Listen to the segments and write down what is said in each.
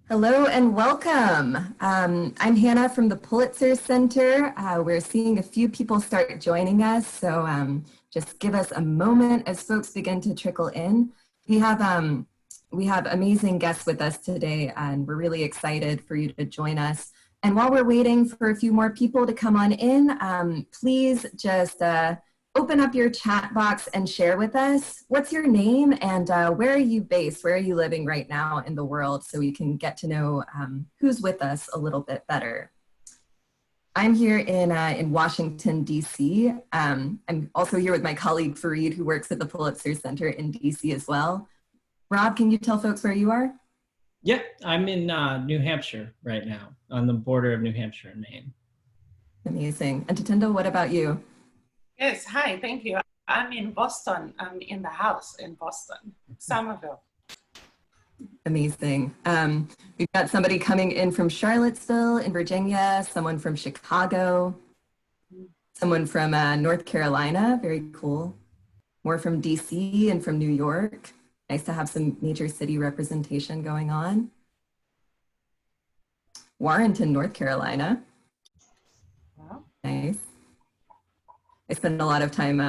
Hello and welcome. I'm Hannah from the Pulitzer Center. We're seeing a few people start joining us, so just give us a moment as folks begin to trickle in. We have amazing guests with us today, and we're really excited for you to join us. And while we're waiting for a few more people to come on in, please just open up your chat box and share with us what's your name and where are you based, where are you living right now in the world, so we can get to know who's with us a little bit better. I'm here in Washington, D.C. I'm also here with my colleague Fareed, who works at the Pulitzer Center in D.C. as well. Rob, can you tell folks where you are? Yeah, I'm in New Hampshire right now, on the border of New Hampshire and Maine. Amazing. And Tatenda, what about you? Yes, hi, thank you. I'm in Boston. I'm in the house in Boston, Somerville. Amazing. We've got somebody coming in from Charlottesville in Virginia, someone from Chicago, someone from North Carolina, very cool. More from DC and from New York. Nice to have some major city representation going on. Warrenton, North Carolina. Wow. Nice. I spend a lot of time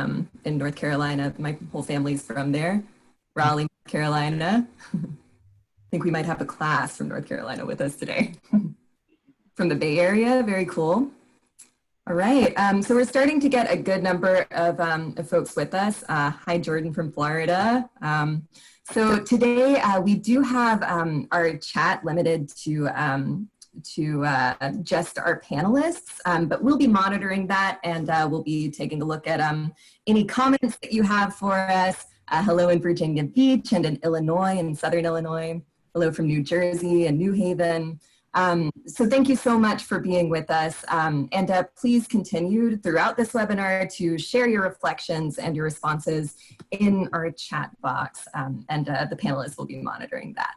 in North Carolina. My whole family's from there. Raleigh, North Carolina. I think we might have a class from North Carolina with us today. From the Bay Area, very cool. All right, so we're starting to get a good number of folks with us. Hi, Jordan from Florida. So today we do have our chat limited to just our panelists, but we'll be monitoring that, and we'll be taking a look at any comments that you have for us. Hello in Virginia Beach and in Illinois and Southern Illinois. Hello from New Jersey and New Haven. So thank you so much for being with us, and please continue throughout this webinar to share your reflections and your responses in our chat box, and the panelists will be monitoring that.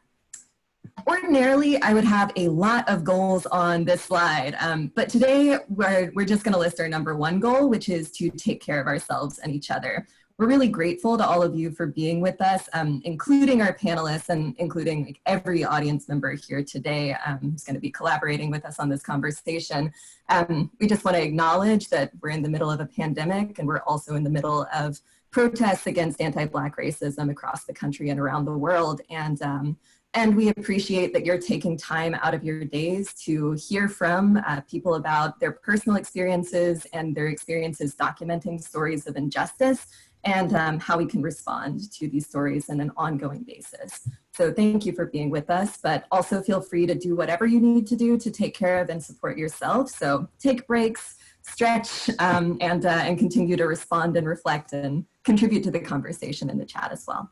Ordinarily, I would have a lot of goals on this slide, but today we're just going to list our number one goal, which is to take care of ourselves and each other. We're really grateful to all of you for being with us, including our panelists and including every audience member here today who's going to be collaborating with us on this conversation. We just want to acknowledge that we're in the middle of a pandemic, and we're also in the middle of protests against anti-Black racism across the country and around the world. And we appreciate that you're taking time out of your days to hear from people about their personal experiences and their experiences documenting stories of injustice and how we can respond to these stories on an ongoing basis. So thank you for being with us, but also feel free to do whatever you need to do to take care of and support yourself. So take breaks, stretch, and continue to respond and reflect and contribute to the conversation in the chat as well.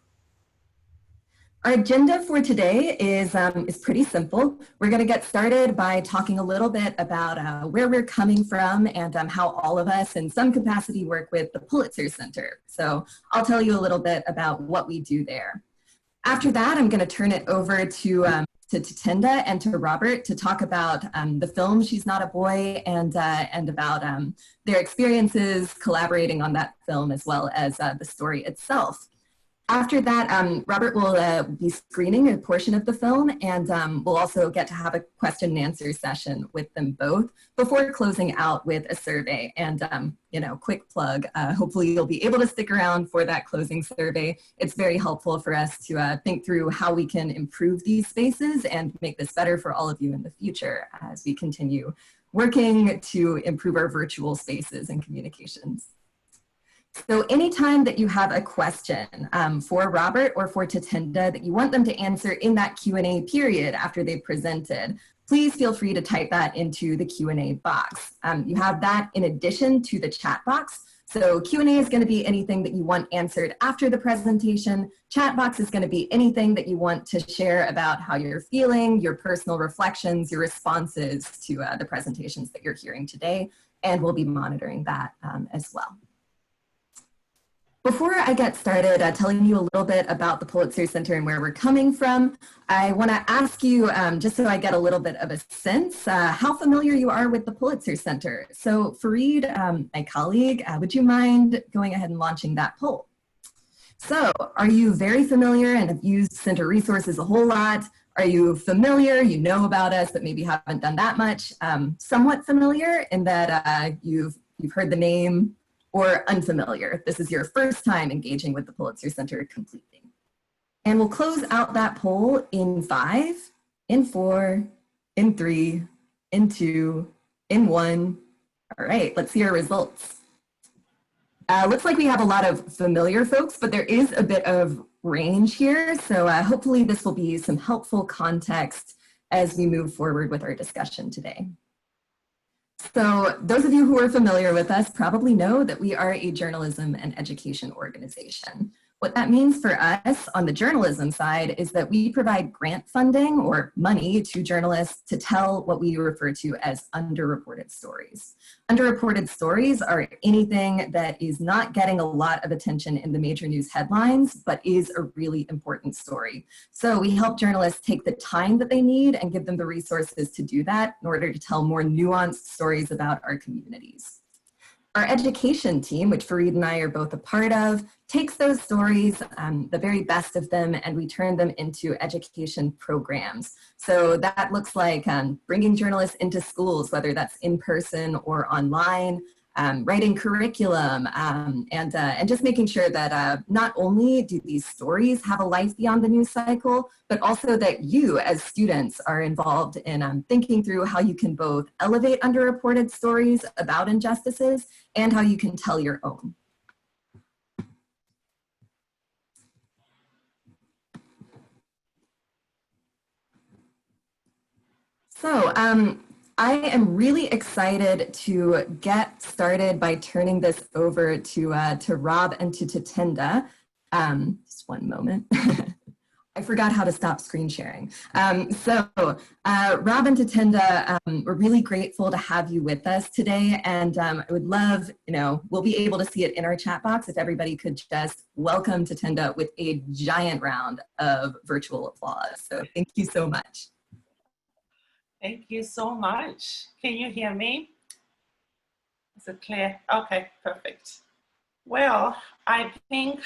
Our agenda for today is pretty simple. We're going to get started by talking a little bit about where we're coming from and how all of us in some capacity work with the Pulitzer Center. So I'll tell you a little bit about what we do there. After that, I'm going to turn it over to Tatenda and to Robert to talk about the film She's Not a Boy and about their experiences collaborating on that film as well as the story itself. After that, Robert will be screening a portion of the film, and we'll also get to have a question and answer session with them both before closing out with a survey. And, you know, quick plug, hopefully you'll be able to stick around for that closing survey. It's very helpful for us to think through how we can improve these spaces and make this better for all of you in the future as we continue working to improve our virtual spaces and communications. So anytime that you have a question for Robert or for Tatenda that you want them to answer in that Q&A period after they've presented, please feel free to type that into the Q&A box. You have that in addition to the chat box. So Q&A is going to be anything that you want answered after the presentation. Chat box is going to be anything that you want to share about how you're feeling, your personal reflections, your responses to the presentations that you're hearing today. And we'll be monitoring that as well. Before I get started telling you a little bit about the Pulitzer Center and where we're coming from, I want to ask you, just so I get a little bit of a sense, how familiar you are with the Pulitzer Center. So Fareed, my colleague, would you mind going ahead and launching that poll? So are you very familiar and have used center resources a whole lot? Are you familiar? You know about us, but maybe haven't done that much. Somewhat familiar in that you've heard the name, or unfamiliar. This is your first time engaging with the Pulitzer Center completely. And we'll close out that poll in 5, in 4, in 3, in 2, in 1. All right, let's see our results. Looks like we have a lot of familiar folks, but there is a bit of range here. So hopefully this will be some helpful context as we move forward with our discussion today. So those of you who are familiar with us probably know that we are a journalism and education organization. What that means for us on the journalism side is that we provide grant funding or money to journalists to tell what we refer to as underreported stories. Underreported stories are anything that is not getting a lot of attention in the major news headlines, but is a really important story. So we help journalists take the time that they need and give them the resources to do that in order to tell more nuanced stories about our communities. Our education team, which Fareed and I are both a part of, takes those stories, the very best of them, and we turn them into education programs. So that looks like bringing journalists into schools, whether that's in person or online, writing curriculum, and just making sure that not only do these stories have a life beyond the news cycle, but also that you as students are involved in thinking through how you can both elevate underreported stories about injustices and how you can tell your own. So I am really excited to get started by turning this over to Rob and to Tatenda. Just one moment. I forgot how to stop screen sharing. Rob and Tatenda, we're really grateful to have you with us today. And I would love, we'll be able to see it in our chat box if everybody could just welcome Tatenda with a giant round of virtual applause. So thank you so much. Thank you so much. Can you hear me? Is it clear? Okay, perfect. Well, I think,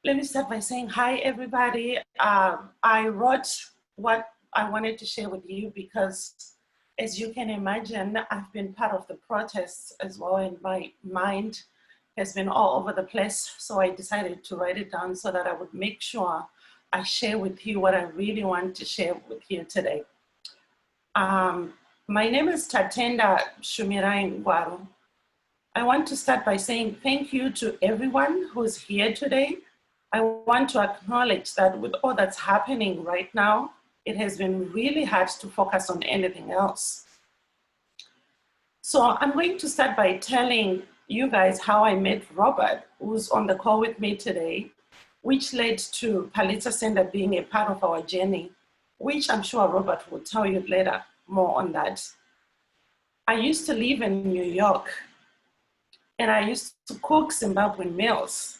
let me start by saying hi, everybody. I wrote what I wanted to share with you because, as you can imagine, I've been part of the protests as well, and my mind has been all over the place. So I decided to write it down so that I would make sure I share with you what I really want to share with you today. My name is Tatenda Ngwaru. I want to start by saying thank you to everyone who's here today. I want to acknowledge that with all that's happening right now, it has been really hard to focus on anything else. So I'm going to start by telling you guys how I met Robert, who's on the call with me today, which led to Pulitzer Center being a part of our journey, which I'm sure Robert will tell you later more on that. I used to live in New York and I used to cook Zimbabwean meals.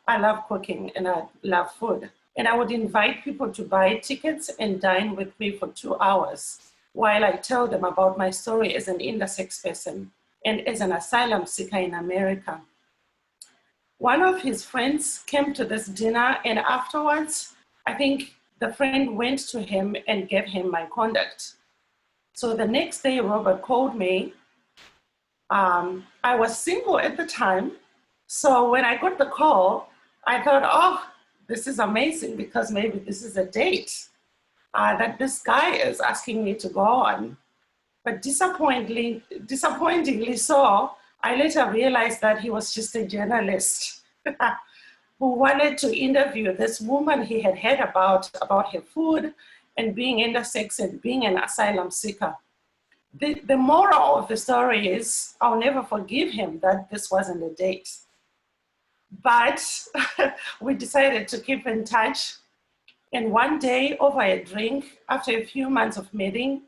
I love cooking and I love food. And I would invite people to buy tickets and dine with me for 2 hours while I tell them about my story as an intersex person and as an asylum seeker in America. One of his friends came to this dinner, and afterwards, I think the friend went to him and gave him my contact. So the next day, Robert called me. I was single at the time. So when I got the call, I thought, oh, this is amazing because maybe this is a date that this guy is asking me to go on. But disappointingly so, I later realized that he was just a journalist who wanted to interview this woman he had heard about her food and being intersex and being an asylum seeker. The moral of the story is I'll never forgive him that this wasn't a date. But we decided to keep in touch. And one day over a drink, after a few months of meeting,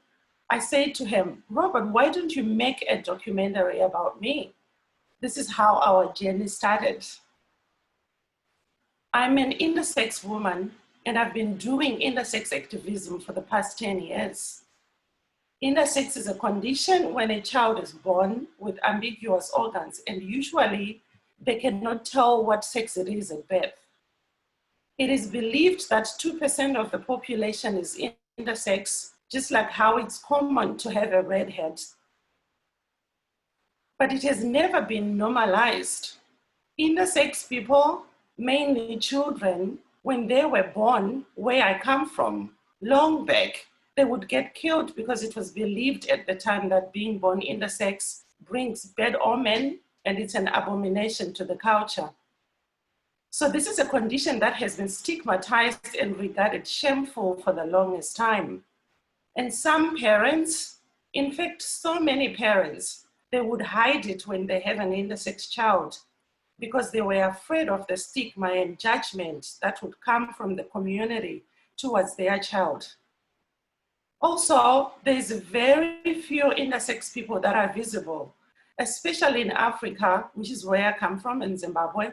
I said to him, Robert, why don't you make a documentary about me? This is how our journey started. I'm an intersex woman, and I've been doing intersex activism for the past 10 years. Intersex is a condition when a child is born with ambiguous organs, and usually they cannot tell what sex it is at birth. It is believed that 2% of the population is intersex, just like how it's common to have a redhead. But it has never been normalized. Intersex people, mainly children, when they were born, where I come from, long back, they would get killed because it was believed at the time that being born intersex brings bad omen and it's an abomination to the culture. So this is a condition that has been stigmatized and regarded shameful for the longest time. And some parents, in fact, so many parents, they would hide it when they have an intersex child because they were afraid of the stigma and judgment that would come from the community towards their child. Also, there's very few intersex people that are visible, especially in Africa, which is where I come from, in Zimbabwe.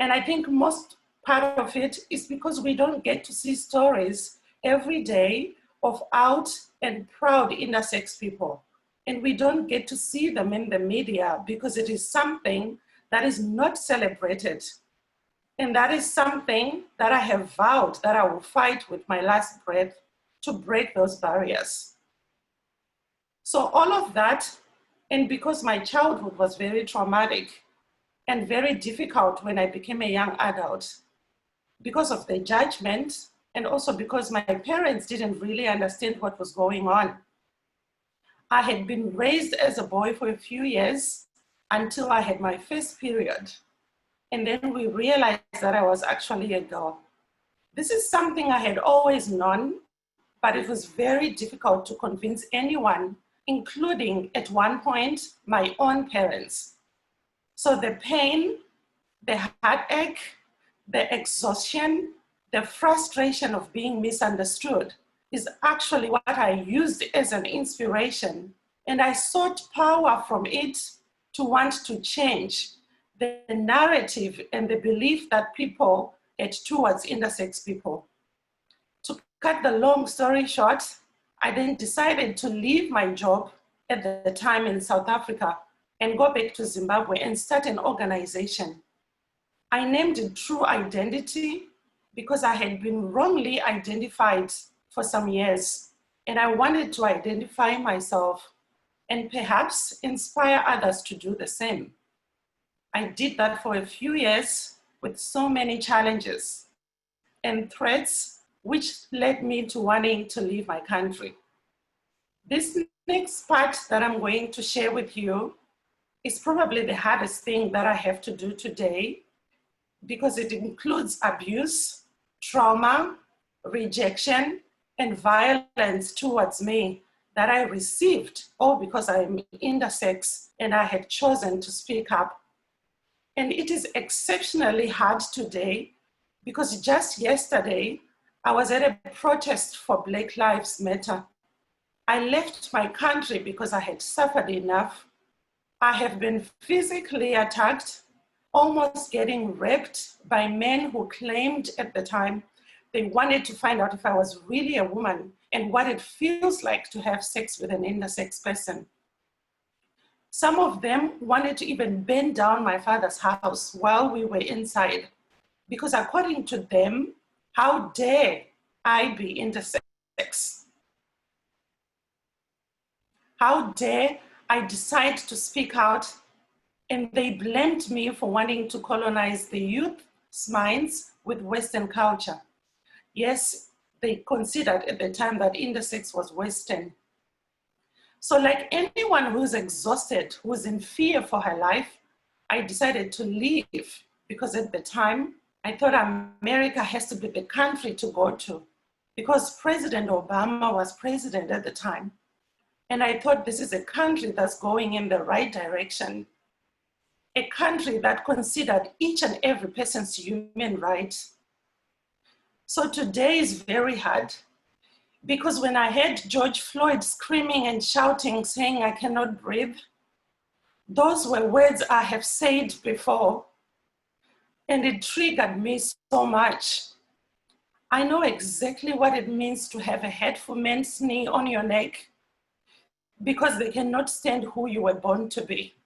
And I think most part of it is because we don't get to see stories every day of out and proud intersex people. And we don't get to see them in the media because it is something that is not celebrated. And that is something that I have vowed that I will fight with my last breath to break those barriers. So all of that, and because my childhood was very traumatic and very difficult when I became a young adult, because of the judgment, and also because my parents didn't really understand what was going on. I had been raised as a boy for a few years until I had my first period. And then we realized that I was actually a girl. This is something I had always known, but it was very difficult to convince anyone, including at one point, my own parents. So the pain, the heartache, the exhaustion, the frustration of being misunderstood is actually what I used as an inspiration. And I sought power from it to want to change the narrative and the belief that people had towards intersex people. To cut the long story short, I then decided to leave my job at the time in South Africa and go back to Zimbabwe and start an organization. I named it True Identity because I had been wrongly identified for some years, and I wanted to identify myself and perhaps inspire others to do the same. I did that for a few years with so many challenges and threats, which led me to wanting to leave my country. This next part that I'm going to share with you is probably the hardest thing that I have to do today because it includes abuse, trauma, rejection, and violence towards me that I received, all because I'm intersex and I had chosen to speak up. And it is exceptionally hard today because just yesterday, I was at a protest for Black Lives Matter. I left my country because I had suffered enough. I have been physically attacked, almost getting raped by men who claimed at the time they wanted to find out if I was really a woman and what it feels like to have sex with an intersex person. Some of them wanted to even burn down my father's house while we were inside, because according to them, how dare I be intersex? How dare I decide to speak out? And they blamed me for wanting to colonize the youth's minds with Western culture. Yes, they considered at the time that intersex was Western. So like anyone who's exhausted, who's in fear for her life, I decided to leave because at the time, I thought America has to be the country to go to because President Obama was president at the time. And I thought this is a country that's going in the right direction. A country that considered each and every person's human rights. So today is very hard because when I heard George Floyd screaming and shouting, saying, "I cannot breathe," those were words I have said before, and it triggered me so much. I know exactly what it means to have a hateful man's knee on your neck because they cannot stand who you were born to be.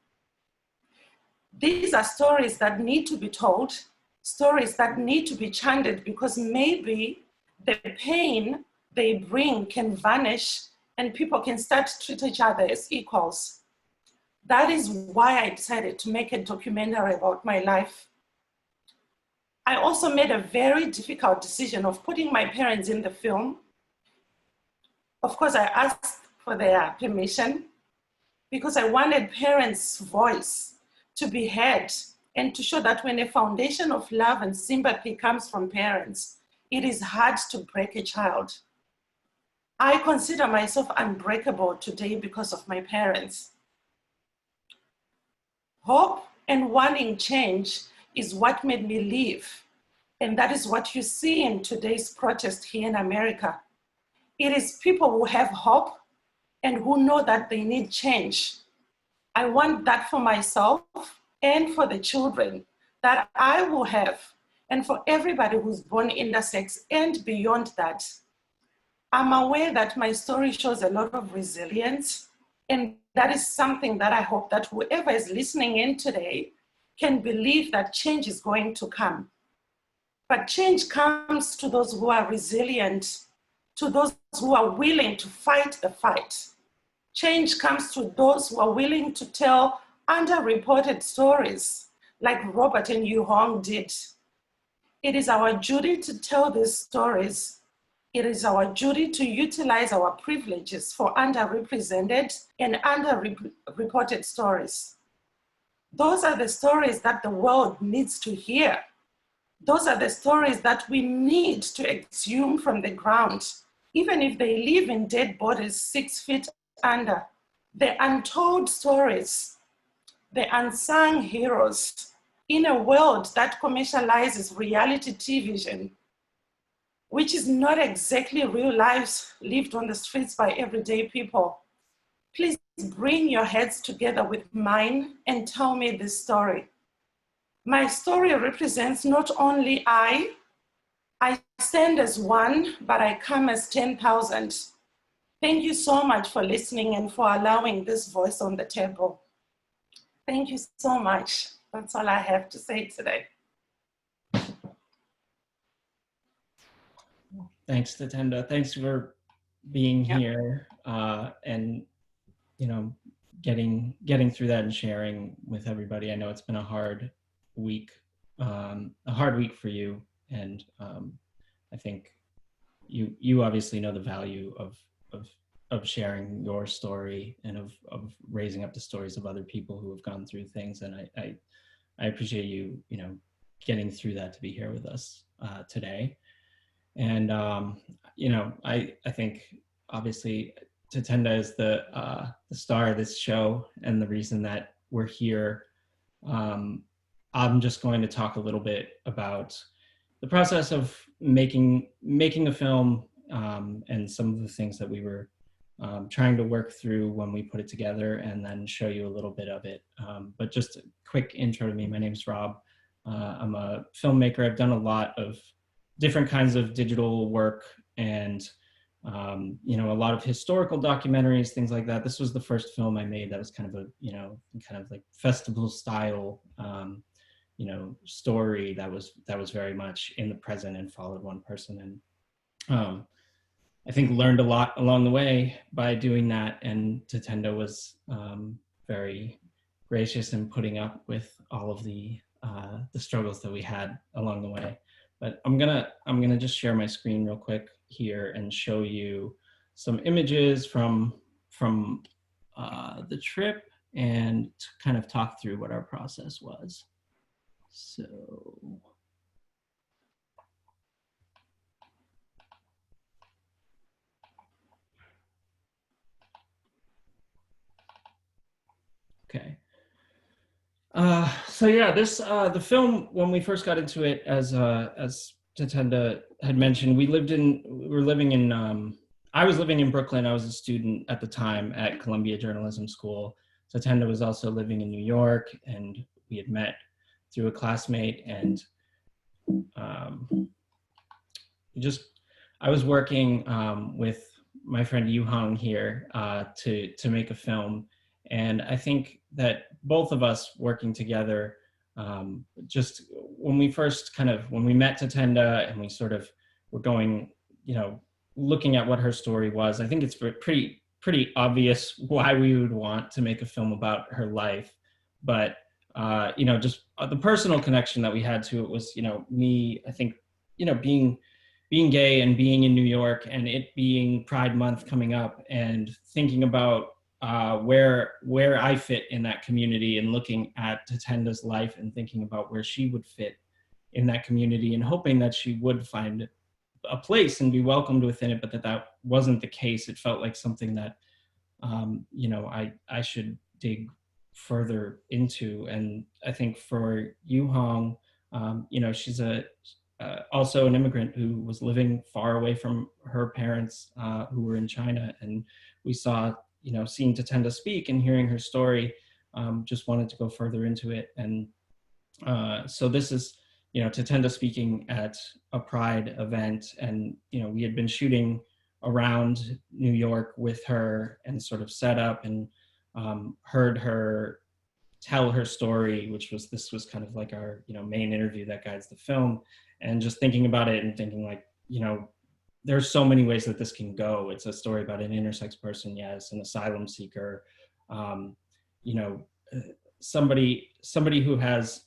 These are stories that need to be told stories that need to be chanted because maybe the pain they bring can vanish and people can start to treat each other as equals. That is why I decided to make a documentary about my life. I also made a very difficult decision of putting my parents in the film. Of course, I asked for their permission because I wanted parents' voice to be heard and to show that when a foundation of love and sympathy comes from parents, it is hard to break a child. I consider myself unbreakable today because of my parents. Hope and wanting change is what made me live. And that is what you see in today's protest here in America. It is people who have hope and who know that they need change. I want that for myself and for the children that I will have, and for everybody who's born intersex and beyond that. I'm aware that my story shows a lot of resilience, and that is something that I hope that whoever is listening in today can believe that change is going to come. But change comes to those who are resilient, to those who are willing to fight the fight. Change comes to those who are willing to tell underreported stories like Robert and Yuhong did. It is our duty to tell these stories. It is our duty to utilize our privileges for underrepresented and underreported stories. Those are the stories that the world needs to hear. Those are the stories that we need to exhume from the ground, even if they live in dead bodies 6 feet under. The untold stories, the unsung heroes in a world that commercializes reality television, which is not exactly real lives lived on the streets by everyday people. Please bring your heads together with mine and tell me this story. My story represents not only I stand as one, but I come as 10,000. Thank you so much for listening and for allowing this voice on the table. Thank you so much. That's all I have to say today. Thanks, Tatenda. Thanks for being here and getting through that and sharing with everybody. I know it's been a hard week for you, and I think you obviously know the value of sharing your story and of raising up the stories of other people who have gone through things. And I appreciate you getting through that to be here with us today. And I think obviously Tatenda is the star of this show and the reason that we're here. I'm just going to talk a little bit about the process of making a film and some of the things that we were trying to work through when we put it together, and then show you a little bit of it. But just a quick intro to me. My name's Rob. I'm a filmmaker. I've done a lot of different kinds of digital work and a lot of historical documentaries, things like that. This was the first film I made that was kind of like festival style story that was very much in the present and followed one person. And I think learned a lot along the way by doing that. And Tatenda was very gracious in putting up with all of the struggles that we had along the way. But I'm gonna just share my screen real quick here and show you some images from the trip and to kind of talk through what our process was. So. Okay. So yeah, the film, when we first got into it, as Tatenda had mentioned, I was living in Brooklyn. I was a student at the time at Columbia Journalism School. Tatenda was also living in New York, and we had met through a classmate. And I was working with my friend Yuhong here to make a film. And I think that both of us working together just when we first when we met Tatenda and we sort of were going, looking at what her story was, I think it's pretty obvious why we would want to make a film about her life. But, just the personal connection that we had to it was, me, I think, being gay and being in New York and it being Pride Month coming up and thinking about where I fit in that community and looking at Tatenda's life and thinking about where she would fit in that community and hoping that she would find a place and be welcomed within it, but that wasn't the case. It felt like something that, I should dig further into. And I think for Yuhong, she's also an immigrant who was living far away from her parents who were in China. And we saw, seeing Tatenda speak and hearing her story, just wanted to go further into it. And so this is, Tatenda speaking at a Pride event. And, we had been shooting around New York with her and sort of set up and heard her tell her story, this was kind of like our, main interview that guides the film. And just thinking about it and thinking like, there's so many ways that this can go. It's a story about an intersex person, yes, an asylum seeker, somebody who has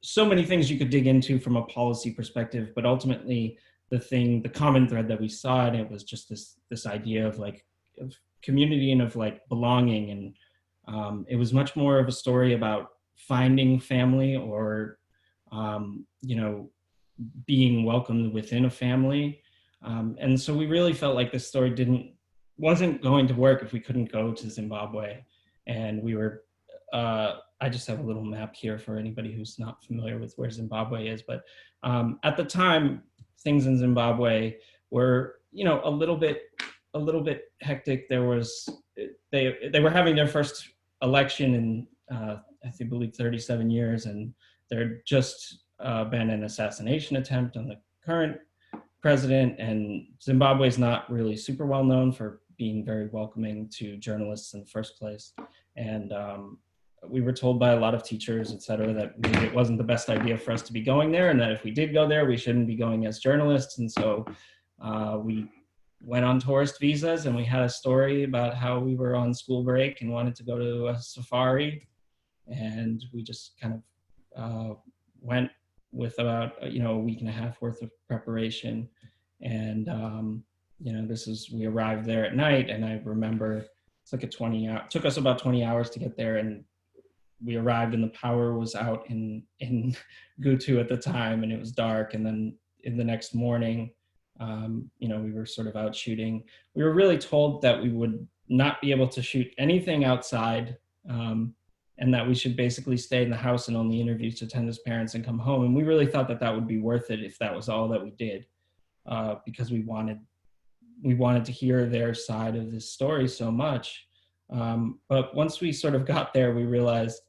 so many things you could dig into from a policy perspective, but ultimately the common thread that we saw in it was just this idea of community and of belonging. And it was much more of a story about finding family or, being welcomed within a family. And so we really felt like this story wasn't going to work if we couldn't go to Zimbabwe. And we were, I just have a little map here for anybody who's not familiar with where Zimbabwe is. But at the time, things in Zimbabwe were, a little bit hectic. There was, they were having their first election in, I believe 37 years, and there had just been an assassination attempt on the current president, and Zimbabwe is not really super well known for being very welcoming to journalists in the first place. And we were told by a lot of teachers, et cetera, that maybe it wasn't the best idea for us to be going there, and that if we did go there, we shouldn't be going as journalists. And so we went on tourist visas, and we had a story about how we were on school break and wanted to go to a safari. And we just kind of went with about a week and a half worth of preparation. And we arrived there at night, and I remember it's like took us about 20 hours to get there, and we arrived and the power was out in Gutu at the time, and it was dark. And then in the next morning, we were sort of out shooting. We were really told that we would not be able to shoot anything outside, and that we should basically stay in the house and only interview Tatenda's parents and come home. And we really thought that would be worth it if that was all that we did, because we wanted to hear their side of this story so much. But once we sort of got there, we realized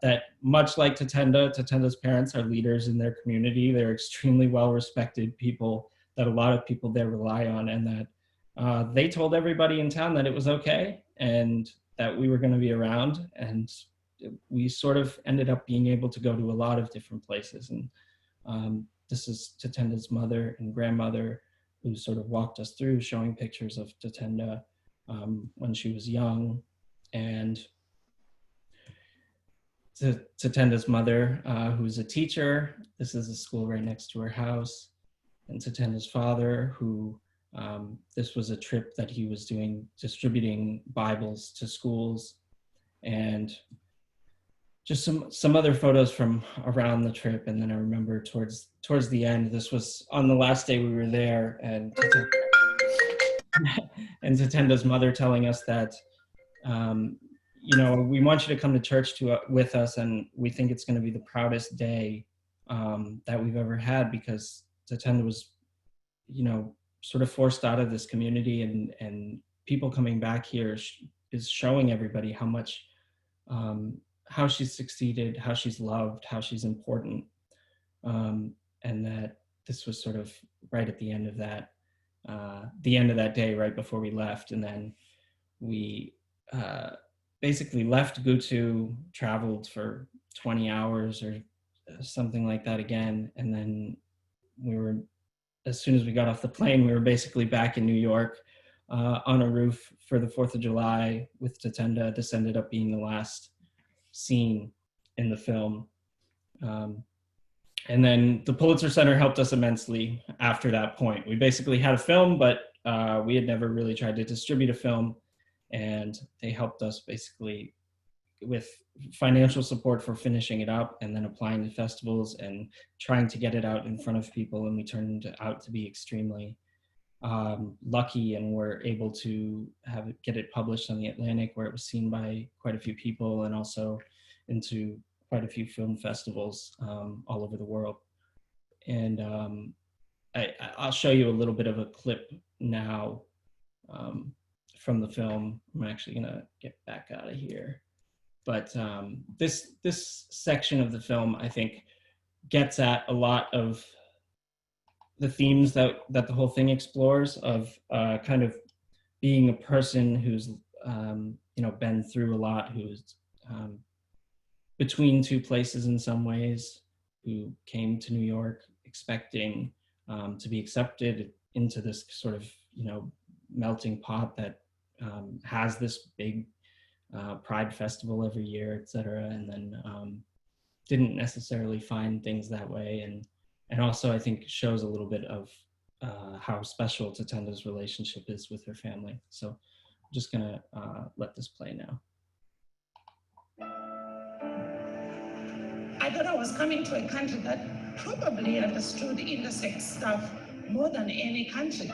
that much like Tatenda's parents are leaders in their community. They're extremely well-respected people that a lot of people there rely on, and that they told everybody in town that it was okay and that we were going to be around. And we sort of ended up being able to go to a lot of different places. And this is Tatenda's mother and grandmother who sort of walked us through, showing pictures of Tatenda when she was young. And Tatenda's mother, who's a teacher. This is a school right next to her house. And Tatenda's father, who this was a trip that he was doing, distributing Bibles to schools. And just some other photos from around the trip. And then I remember towards the end, this was on the last day we were there, and Tatenda's mother telling us that, we want you to come to church with us, and we think it's going to be the proudest day that we've ever had, because Tatenda was, sort of forced out of this community, and people coming back here is showing everybody how much, how she's succeeded, how she's loved, how she's important. And that this was sort of right at the end of that day, right before we left. And then we basically left Gutu, traveled for 20 hours or something like that again. And then as soon as we got off the plane, we were basically back in New York on a roof for the 4th of July with Tatenda. This ended up being the last scene in the film. And then the Pulitzer Center helped us immensely after that point. We basically had a film, but we had never really tried to distribute a film. And they helped us basically with financial support for finishing it up and then applying to festivals and trying to get it out in front of people. And we turned out to be extremely lucky and were able to get it published on the Atlantic, where it was seen by quite a few people and also into quite a few film festivals all over the world. And I'll show you a little bit of a clip now from the film. I'm actually gonna get back out of here. But this section of the film, I think, gets at a lot of the themes that the whole thing explores of kind of being a person who's been through a lot, who's between two places in some ways, who came to New York expecting to be accepted into this sort of melting pot that has this big Pride festival every year, et cetera, and then didn't necessarily find things that way, and also I think shows a little bit of how special Tatenda's relationship is with her family. So I'm just gonna let this play now. I thought I was coming to a country that probably understood intersex stuff more than any country.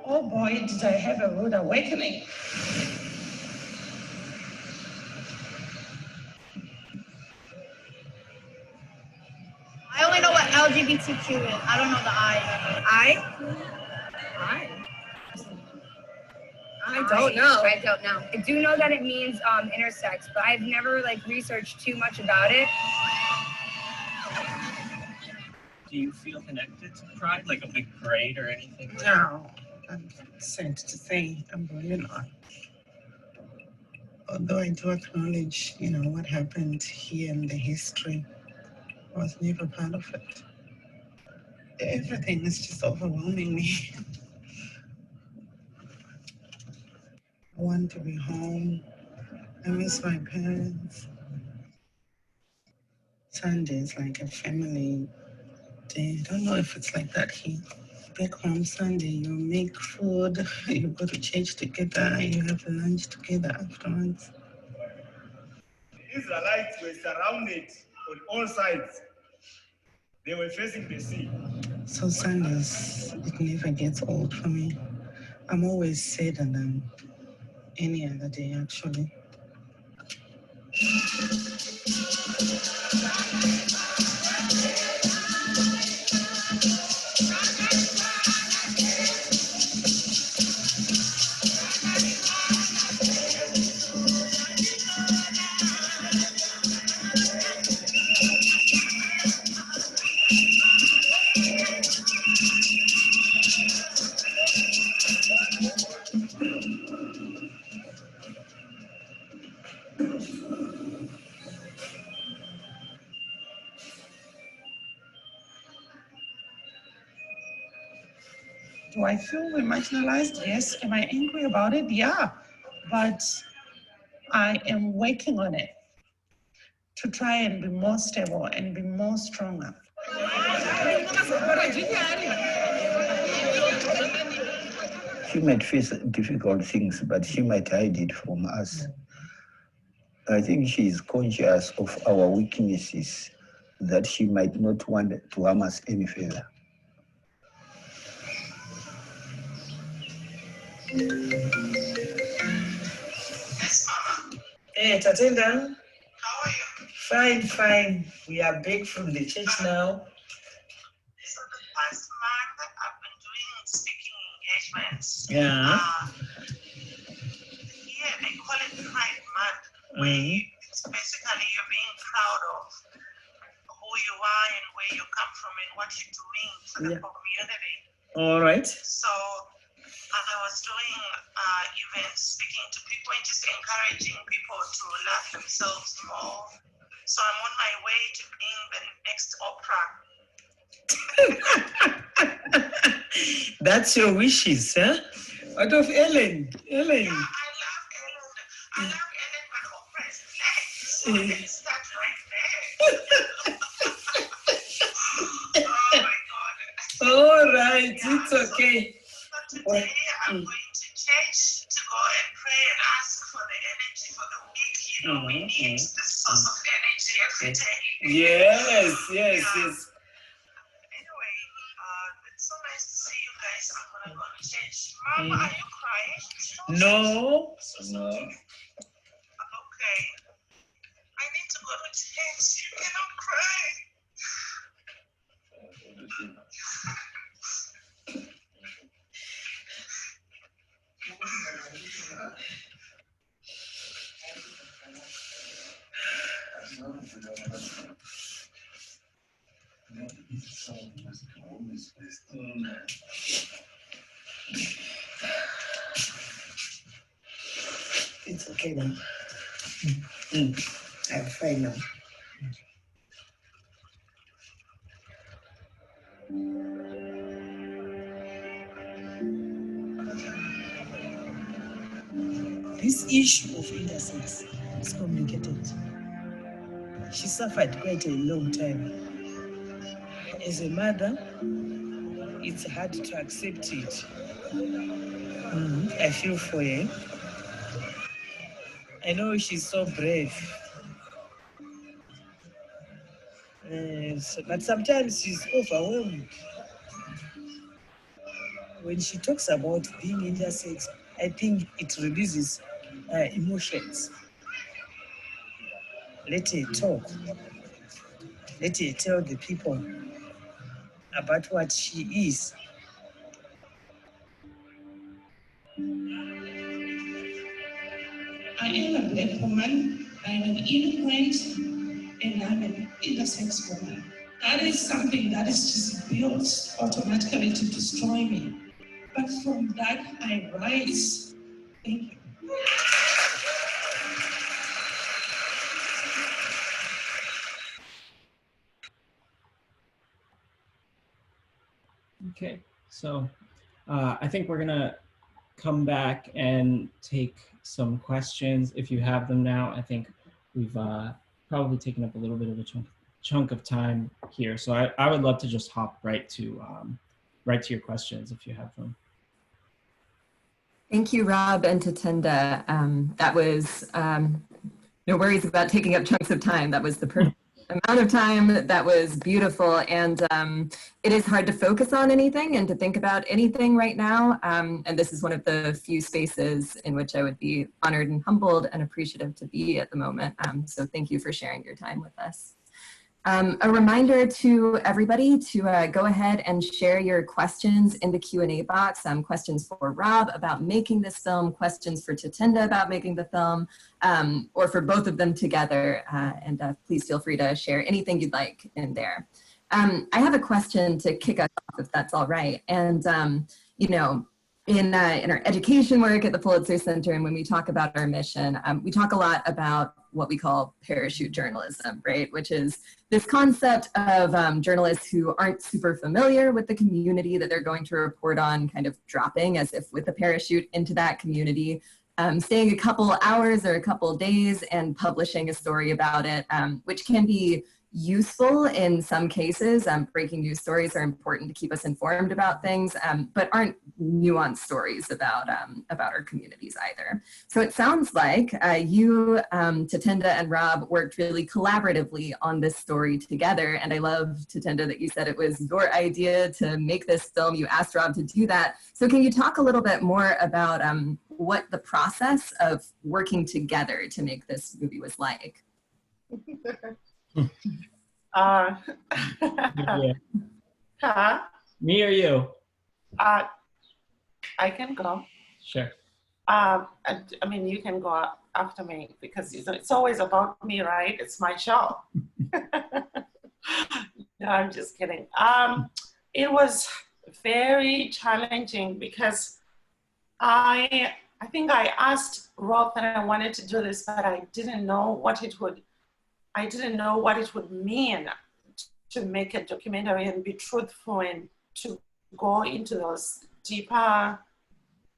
Oh boy, did I have a rude awakening. I only know what LGBTQ is. I don't know the I. I don't know. I don't know. I do know that it means intersex, but I've never researched too much about it. Do you feel connected to Pride, like a big parade or anything? No, I'm sad to say I'm really not. Although I do acknowledge, what happened here in the history, I was never part of it. Everything is just overwhelming me. I want to be home. I miss my parents. Sunday is like a family day. I don't know if it's like that here. Back home Sunday, you make food, you go to church together, you have lunch together afterwards. The Israelites were surrounded on all sides. They were facing the sea. So Sundays, it never gets old for me. I'm always sadder than any other day, actually. Do I feel marginalized? Yes. Am I angry about it? Yeah. But I am working on it to try and be more stable and be more stronger. She might face difficult things, but she might hide it from us. I think she is conscious of our weaknesses, that she might not want to harm us any further. Hey, Tatenda. How are you? Fine, fine. We are back from the church now. So the past month, I've been doing speaking engagements. Yeah. Here they call it Pride Month, where it's basically you're being proud of who you are and where you come from and what you're doing for the community. All right. So I was doing events, speaking to people and just encouraging people to love themselves more, So I'm on my way to being the next Oprah. That's your wishes, huh? Out of Ellen. Yeah, I love Ellen. I love Ellen, but Oprah is next. So I can start right there. Oh my God. All right, Yeah, it's okay. So today I'm going to church to go and pray and ask for the energy for the week. You know, we need the source of energy every day. Yes. Anyway, it's so nice to see you guys. I'm gonna go to church. Mom, are you crying? No. Okay. I need to go to church. You cannot cry. It's okay now. I'm fine now. This issue of intersex is complicated. She suffered quite a long time. As a mother, it's hard to accept it. I feel for her. I know she's so brave. But sometimes she's overwhelmed. When she talks about being intersex, I think it releases emotions. Let her talk. Let her tell the people about what she is. I am a Black woman, I'm an immigrant, and I'm an intersex woman. That is something that is just built automatically to destroy me. But from that, I rise. Thank you. Okay, so I think we're gonna come back and take some questions if you have them now. I think we've probably taken up a little bit of a chunk of time here, so I would love to just hop right to your questions if you have them. Thank you, Rob and Tatenda. That was no worries about taking up chunks of time. That was the perfect amount of time. That was beautiful. And it is hard to focus on anything and to think about anything right now. And this is one of the few spaces in which I would be honored and humbled and appreciative to be at the moment. So thank you for sharing your time with us. A reminder to everybody to go ahead and share your questions in the Q&A box. Questions for Rob about making this film, questions for Tatenda about making the film, or for both of them together. And please feel free to share anything you'd like in there. I have a question to kick us off, if that's all right. And, you know, in our education work at the Pulitzer Center, and when we talk about our mission, we talk a lot about what we call parachute journalism, right? Which is this concept of journalists who aren't super familiar with the community that they're going to report on, kind of dropping as if with a parachute into that community, staying a couple hours or a couple days and publishing a story about it, which can be useful in some cases. Breaking news stories are important to keep us informed about things, but aren't nuanced stories about our communities either. So it sounds like you, Tatenda and Rob, worked really collaboratively on this story together. And I love, Tatenda, that you said it was your idea to make this film. You asked Rob to do that. So can you talk a little bit more about what the process of working together to make this movie was like? Yeah. Huh? Me or you? I can go. Sure. I mean, you can go after me because it's always about me, right? It's my show. No, I'm just kidding. It was very challenging because I think I asked Rob that I wanted to do this, but I didn't know what it would. I didn't know what it would mean to make a documentary and be truthful and to go into those deeper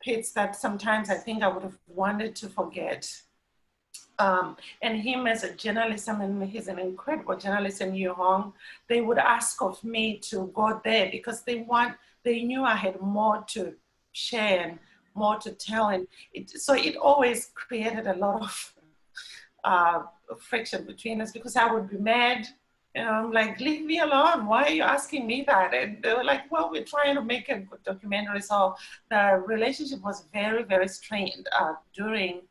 pits that sometimes I think I would have wanted to forget. And him as a journalist, I mean, he's an incredible journalist in Yuhong. They would ask of me to go there because they knew I had more to share and more to tell. And so it always created a lot of friction between us because I would be mad. And I'm like, leave me alone. Why are you asking me that? And they were like, well, we're trying to make a good documentary. So the relationship was very, very strained during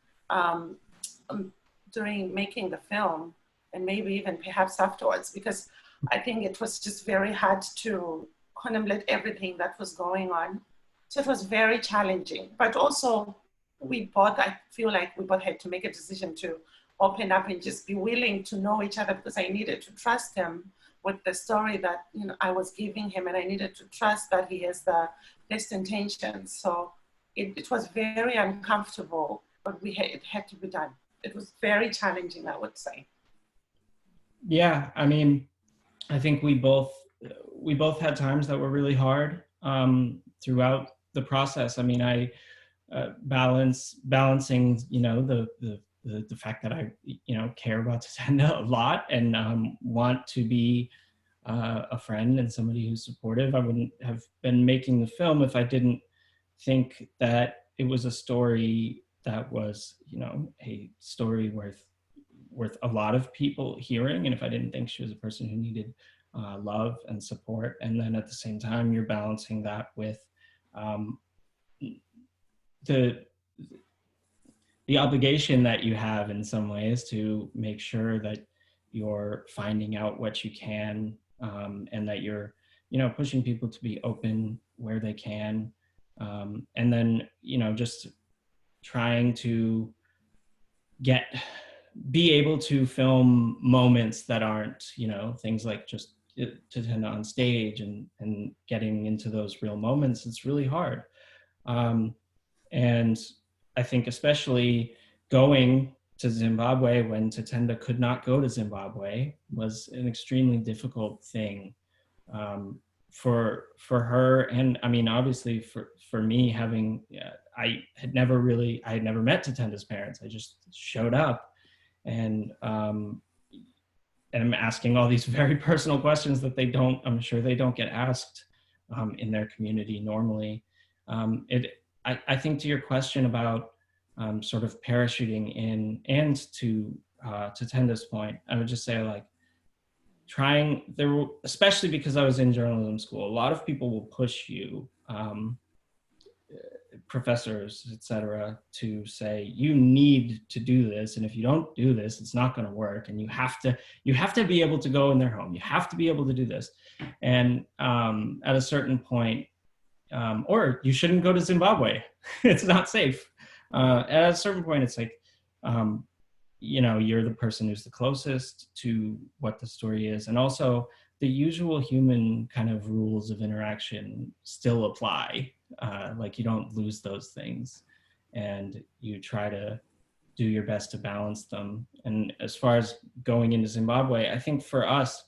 making the film, and maybe even perhaps afterwards, because I think it was just very hard to contemplate everything that was going on. So it was very challenging, but also I feel like we both had to make a decision to open up and just be willing to know each other, because I needed to trust him with the story that I was giving him, and I needed to trust that he has the best intentions. So it was very uncomfortable, but it had to be done. It was very challenging, I would say. Yeah, I mean, I think we both had times that were really hard throughout the process. I mean, I balancing, the fact that I, care about Tatenda a lot and want to be a friend and somebody who's supportive. I wouldn't have been making the film if I didn't think that it was a story that was, a story worth a lot of people hearing. And if I didn't think she was a person who needed love and support, and then at the same time, you're balancing that with the obligation that you have in some ways to make sure that you're finding out what you can, and that you're, pushing people to be open where they can. And then, just trying to be able to film moments that aren't, things like just Tatenda on stage and getting into those real moments. It's really hard. And I think especially going to Zimbabwe when Tatenda could not go to Zimbabwe was an extremely difficult thing for her. And I mean, obviously for me, I had never met Tatenda's parents. I just showed up, and I'm asking all these very personal questions that I'm sure they don't get asked in their community normally. I think to your question about sort of parachuting in, and to Tatenda's point, I would just say, like, especially because I was in journalism school, a lot of people will push you, professors, etc., to say, you need to do this, and if you don't do this, it's not going to work, and you have to be able to go in their home, you have to be able to do this, and at a certain point, or you shouldn't go to Zimbabwe, it's not safe. At a certain point, it's like, you're the person who's the closest to what the story is, and also the usual human kind of rules of interaction still apply. Like, you don't lose those things, and you try to do your best to balance them. And as far as going into Zimbabwe, I think for us,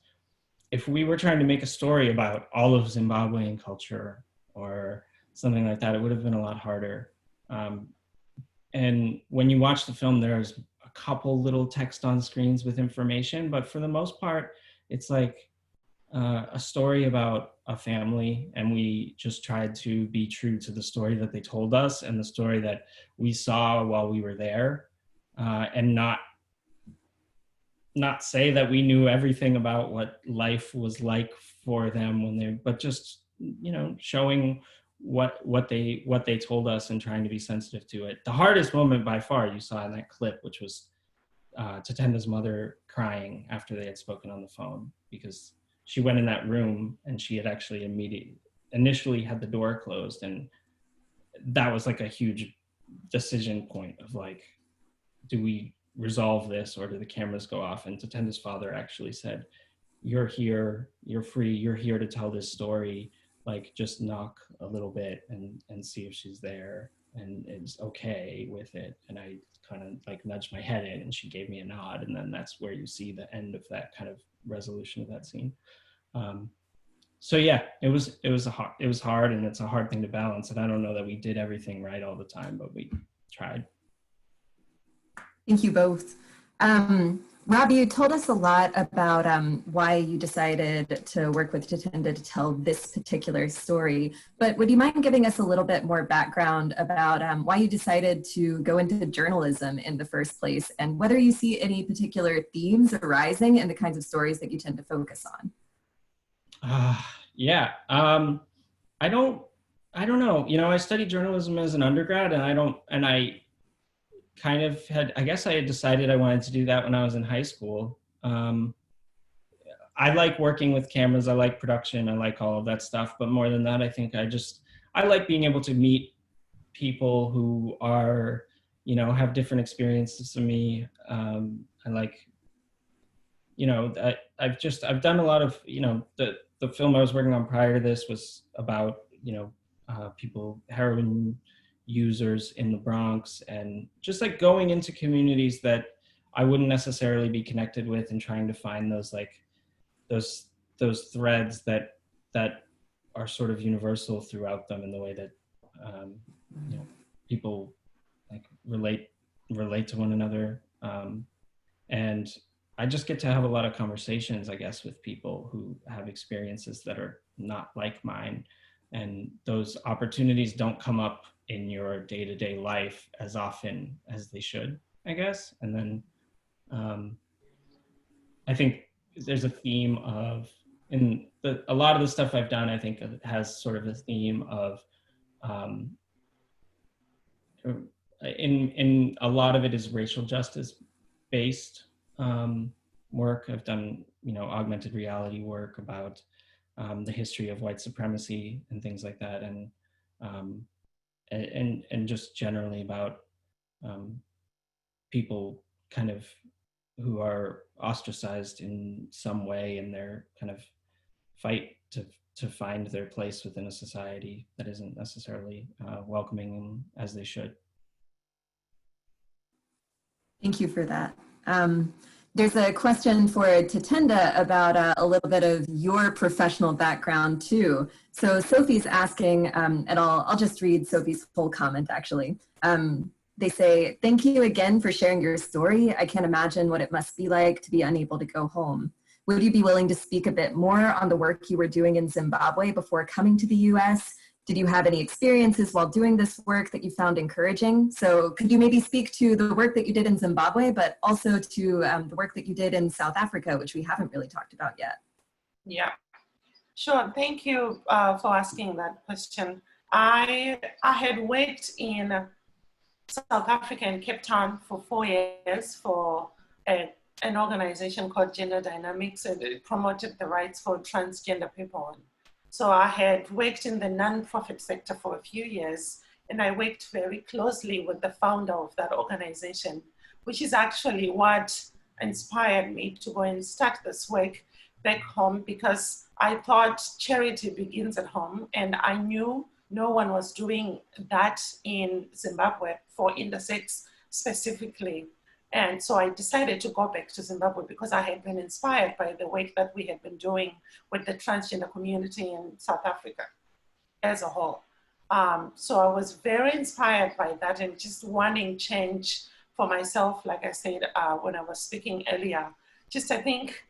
if we were trying to make a story about all of Zimbabwean culture or something like that, it would have been a lot harder. And when you watch the film, there's a couple little text on screens with information, but for the most part, it's like a story about a family, and we just tried to be true to the story that they told us and the story that we saw while we were there, and not say that we knew everything about what life was like for them but just, showing what they told us and trying to be sensitive to it. The hardest moment by far you saw in that clip, which was Tatenda's mother crying after they had spoken on the phone, because she went in that room and she had actually initially had the door closed, and that was like a huge decision point of like, do we resolve this or do the cameras go off? And Tatenda's father actually said, you're here, you're free, you're here to tell this story, like, just knock a little bit and see if she's there. and is okay with it. And I kind of like nudged my head in, and she gave me a nod, and then that's where you see the end of that kind of resolution of that scene. So yeah, it was hard, and it's a hard thing to balance. And I don't know that we did everything right all the time, but we tried. Thank you both. Rob, you told us a lot about why you decided to work with Tatenda to tell this particular story, but would you mind giving us a little bit more background about why you decided to go into journalism in the first place, and whether you see any particular themes arising in the kinds of stories that you tend to focus on? Yeah, I don't know. You know, I studied journalism as an undergrad, and I kind of I guess I had decided I wanted to do that when I was in high school. I like working with cameras, I like production, I like all of that stuff, but more than that, I think I like being able to meet people who are, you know, have different experiences than me. I like, you know, I've done a lot of, you know, the film I was working on prior to this was about, you know, heroin users in the Bronx, and just like going into communities that I wouldn't necessarily be connected with, and trying to find those like those threads that are sort of universal throughout them, in the way that you know, people like relate to one another, and I just get to have a lot of conversations, I guess, with people who have experiences that are not like mine, and those opportunities don't come up in your day-to-day life as often as they should, I guess. And then I think there's a theme of, a lot of the stuff I've done, I think has sort of a theme of, in a lot of it is racial justice based work. I've done, you know, augmented reality work about the history of white supremacy and things like that, and just generally about people kind of who are ostracized in some way in their kind of fight to find their place within a society that isn't necessarily welcoming them as they should. Thank you for that. There's a question for Tatenda about a little bit of your professional background too. So Sophie's asking, and I'll just read Sophie's full comment actually. They say, thank you again for sharing your story. I can't imagine what it must be like to be unable to go home. Would you be willing to speak a bit more on the work you were doing in Zimbabwe before coming to the US? Did you have any experiences while doing this work that you found encouraging? So could you maybe speak to the work that you did in Zimbabwe, but also to the work that you did in South Africa, which we haven't really talked about yet? Yeah, sure. Thank you for asking that question. I had worked in South Africa in Cape Town for 4 years for an organization called Gender Dynamics, and it promoted the rights for transgender people. So I had worked in the non-profit sector for a few years, and I worked very closely with the founder of that organization, which is actually what inspired me to go and start this work back home, because I thought charity begins at home, and I knew no one was doing that in Zimbabwe for intersex specifically. And so I decided to go back to Zimbabwe because I had been inspired by the work that we had been doing with the transgender community in South Africa as a whole. So I was very inspired by that and just wanting change for myself, like I said when I was speaking earlier. Just I think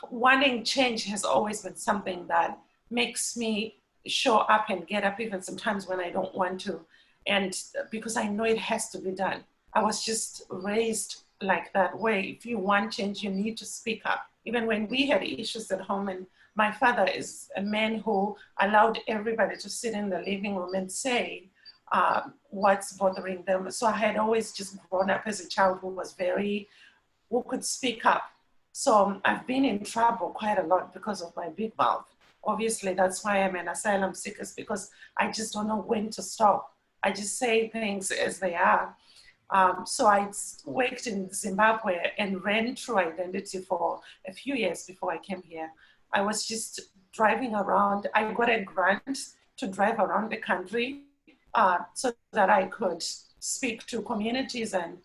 wanting change has always been something that makes me show up and get up even sometimes when I don't want to, and because I know it has to be done. I was just raised like that way. If you want change, you need to speak up. Even when we had issues at home, and my father is a man who allowed everybody to sit in the living room and say what's bothering them. So I had always just grown up as a child who could speak up. So I've been in trouble quite a lot because of my big mouth. Obviously, that's why I'm an asylum seeker, because I just don't know when to stop. I just say things as they are. So I worked in Zimbabwe and ran through identity for a few years before I came here. I was just driving around. I got a grant to drive around the country so that I could speak to communities and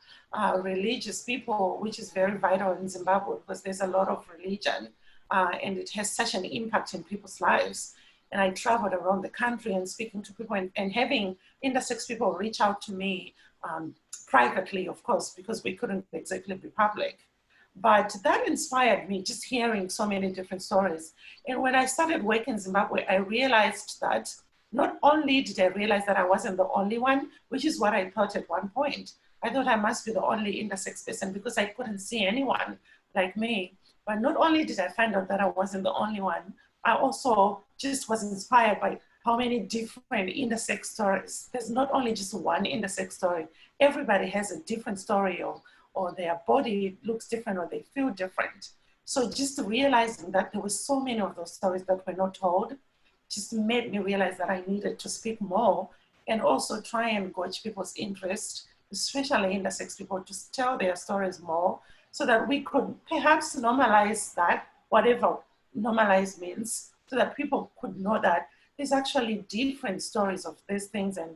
religious people, which is very vital in Zimbabwe because there's a lot of religion and it has such an impact in people's lives. And I traveled around the country and speaking to people and having intersex people reach out to me privately, of course, because we couldn't exactly be public. But that inspired me, just hearing so many different stories. And when I started working in Zimbabwe, I realized that not only did I realize that I wasn't the only one, which is what I thought at one point. I thought I must be the only intersex person because I couldn't see anyone like me. But not only did I find out that I wasn't the only one, I also just was inspired by how many different intersex stories. There's not only just one intersex story. Everybody has a different story, or their body looks different, or they feel different. So just realizing that there were so many of those stories that were not told just made me realize that I needed to speak more and also try and gauge people's interest, especially intersex people, to tell their stories more so that we could perhaps normalize that, whatever normalize means, so that people could know that there's actually different stories of these things and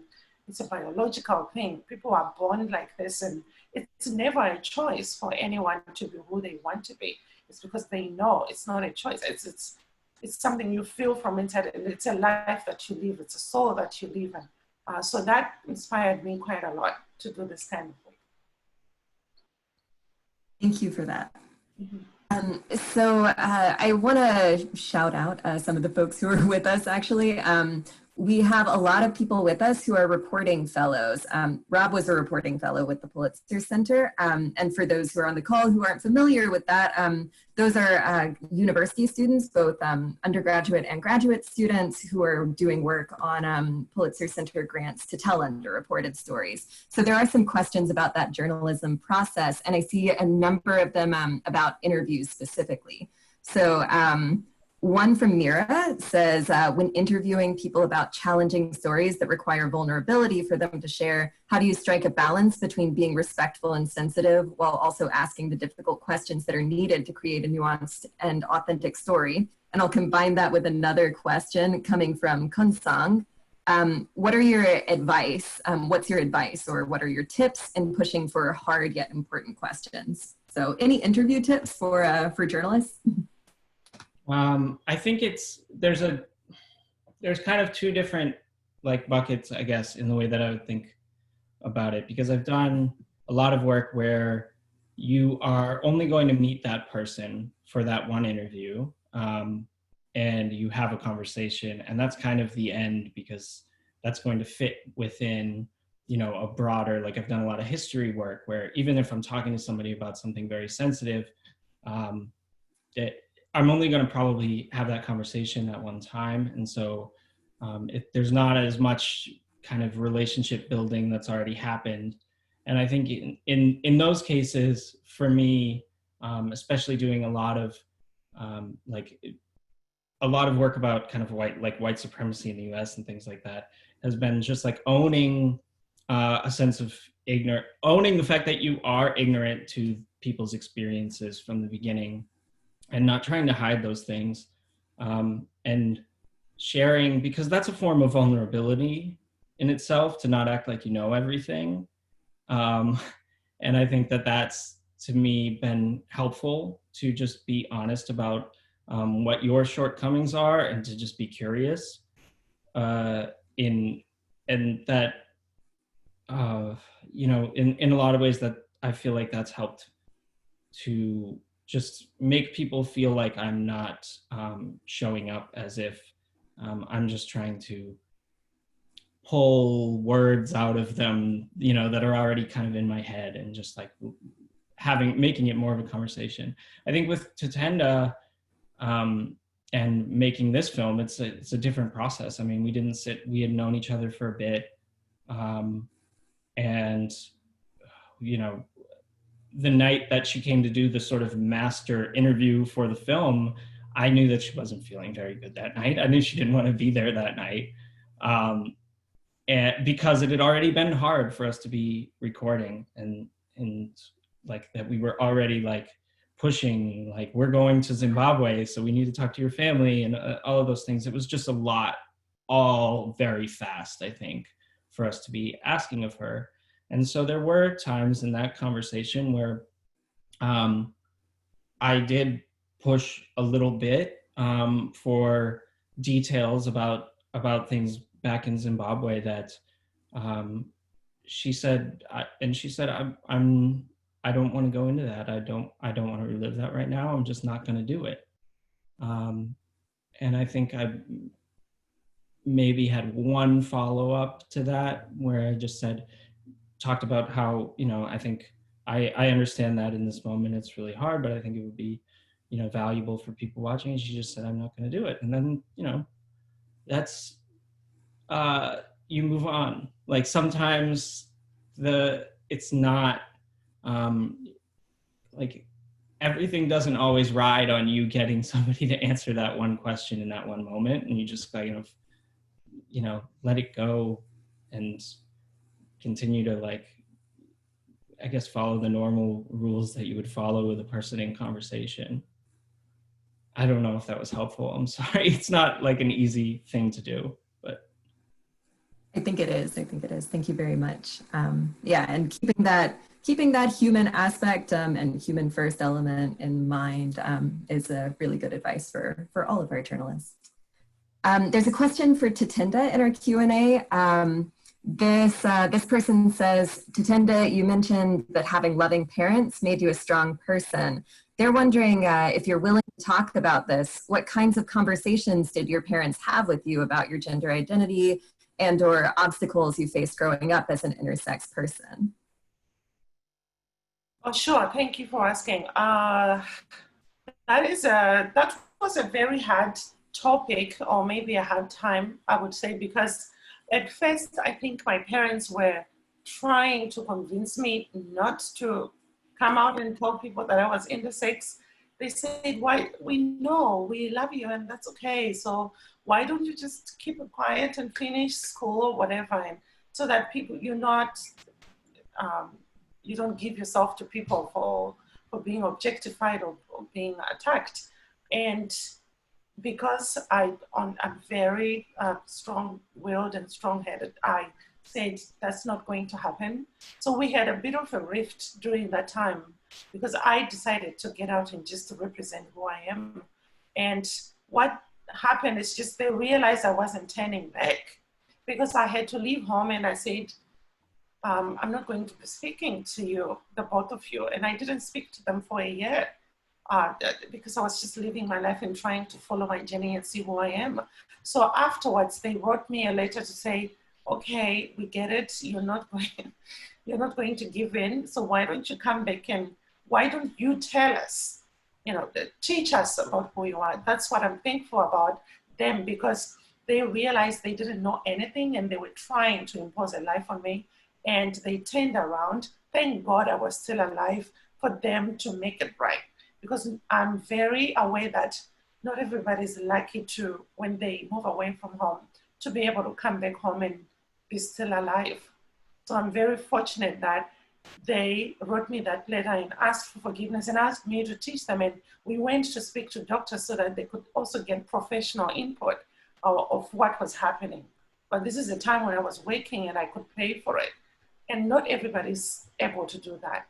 it's a biological thing. People are born like this and it's never a choice for anyone to be who they want to be. It's because they know it's not a choice. It's something you feel from inside, and it's a life that you live. It's a soul that you live in. So that inspired me quite a lot to do this kind of work. Thank you for that. Mm-hmm. So I want to shout out some of the folks who are with us, actually. We have a lot of people with us who are reporting fellows. Rob was a reporting fellow with the Pulitzer Center. And for those who are on the call who aren't familiar with that, those are university students, both undergraduate and graduate students who are doing work on Pulitzer Center grants to tell underreported stories. So there are some questions about that journalism process, and I see a number of them about interviews specifically. So one from Mira says, when interviewing people about challenging stories that require vulnerability for them to share, how do you strike a balance between being respectful and sensitive while also asking the difficult questions that are needed to create a nuanced and authentic story? And I'll combine that with another question coming from Kunsang. What are your advice? What's your advice, or what are your tips in pushing for hard yet important questions? So any interview tips for journalists? I think there's kind of two different like buckets, I guess, in the way that I would think about it, because I've done a lot of work where you are only going to meet that person for that one interview, and you have a conversation, and that's kind of the end, because that's going to fit within, you know, a broader, like I've done a lot of history work where even if I'm talking to somebody about something very sensitive, I'm only going to probably have that conversation at one time. And so there's not as much kind of relationship building that's already happened. And I think in those cases, for me, especially doing a lot of work about kind of white supremacy in the US and things like that, has been just like owning a sense of owning the fact that you are ignorant to people's experiences from the beginning, and not trying to hide those things, and sharing, because that's a form of vulnerability in itself, to not act like you know everything. And I think that that's, to me, been helpful, to just be honest about what your shortcomings are, and to just be curious. In a lot of ways that I feel like that's helped to just make people feel like I'm not showing up as if I'm just trying to pull words out of them, you know, that are already kind of in my head, and just like making it more of a conversation. I think with Tatenda and making this film, it's a different process. I mean, we had known each other for a bit, and you know, the night that she came to do the sort of master interview for the film, I knew that she wasn't feeling very good that night. I knew she didn't want to be there that night. And because it had already been hard for us to be recording, and like that we were already like pushing, like, we're going to Zimbabwe, so we need to talk to your family, and all of those things. It was just a lot, all very fast, I think, for us to be asking of her. And so there were times in that conversation where I did push a little bit for details about things back in Zimbabwe that she said, I don't want to go into that. I don't want to relive that right now. I'm just not going to do it. And I think I maybe had one follow-up to that where I just talked about how, I think I understand that in this moment it's really hard, but I think it would be, valuable for people watching. And she just said, I'm not going to do it. And then, that's, you move on. Like sometimes it's not, like everything doesn't always ride on you getting somebody to answer that one question in that one moment. And you just kind of, let it go and continue to I guess follow the normal rules that you would follow with a person in conversation. I don't know if that was helpful. I'm sorry. It's not like an easy thing to do, but. I think it is. Thank you very much. Yeah, and keeping that human aspect and human first element in mind is a really good advice for all of our journalists. There's a question for Tatenda in our Q&A. This person says, Tatenda, you mentioned that having loving parents made you a strong person. They're wondering if you're willing to talk about this. What kinds of conversations did your parents have with you about your gender identity and or obstacles you faced growing up as an intersex person? Oh, sure. Thank you for asking. That was a very hard topic, or maybe a hard time, I would say, because at first I think my parents were trying to convince me not to come out and tell people that I was intersex. They said, why, we know, we love you and that's okay. So why don't you just keep it quiet and finish school or whatever, and so that people, you don't give yourself to people for being objectified or being attacked. And because I'm very strong-willed and strong-headed, I said that's not going to happen. So we had a bit of a rift during that time because I decided to get out and just to represent who I am. And what happened is just they realized I wasn't turning back because I had to leave home, and I said, I'm not going to be speaking to you, the both of you. And I didn't speak to them for a year because I was just living my life and trying to follow my journey and see who I am. So afterwards, they wrote me a letter to say, okay, we get it. You're not going to give in. So why don't you come back and why don't you tell us, teach us about who you are. That's what I'm thankful about them, because they realized they didn't know anything and they were trying to impose a life on me, and they turned around. Thank God I was still alive for them to make it right, because I'm very aware that not everybody's lucky to, when they move away from home, to be able to come back home and be still alive. So I'm very fortunate that they wrote me that letter and asked for forgiveness and asked me to teach them. And we went to speak to doctors so that they could also get professional input of what was happening. But this is a time when I was working and I could pay for it. And not everybody's able to do that.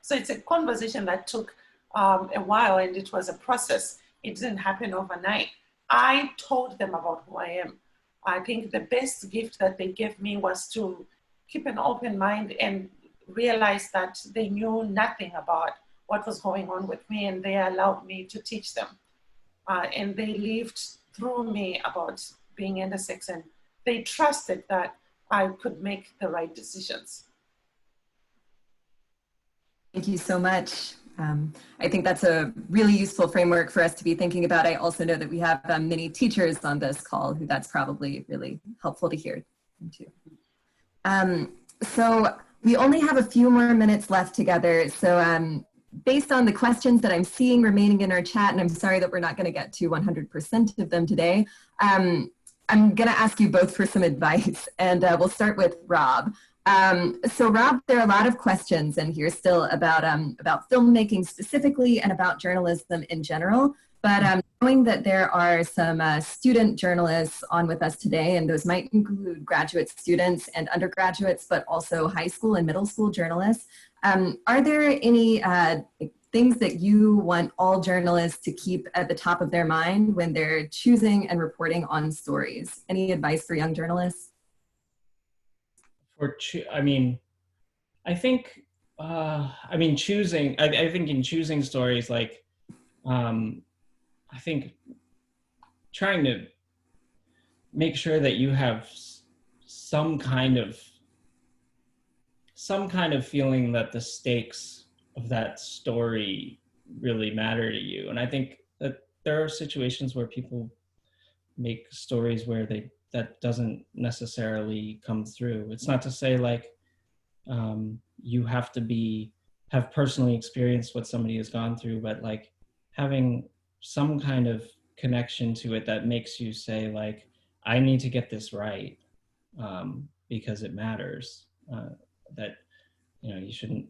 So it's a conversation that took a while, and it was a process. It didn't happen overnight. I told them about who I am. I think the best gift that they gave me was to keep an open mind and realize that they knew nothing about what was going on with me, and they allowed me to teach them. And they lived through me about being intersex, and they trusted that I could make the right decisions. Thank you so much. I think that's a really useful framework for us to be thinking about. I also know that we have many teachers on this call who that's probably really helpful to hear too. So we only have a few more minutes left together. So based on the questions that I'm seeing remaining in our chat, and I'm sorry that we're not going to get to 100% of them today, I'm going to ask you both for some advice, and we'll start with Rob. So Rob, there are a lot of questions in here still about filmmaking specifically and about journalism in general. But knowing that there are some student journalists on with us today, and those might include graduate students and undergraduates, but also high school and middle school journalists, are there any things that you want all journalists to keep at the top of their mind when they're choosing and reporting on stories? Any advice for young journalists? I think in choosing stories, like, I think trying to make sure that you have some kind of feeling that the stakes of that story really matter to you. And I think that there are situations where people make stories where that doesn't necessarily come through. It's not to say like you have to have personally experienced what somebody has gone through, but like having some kind of connection to it that makes you say like, I need to get this right because it matters. That, you know, you shouldn't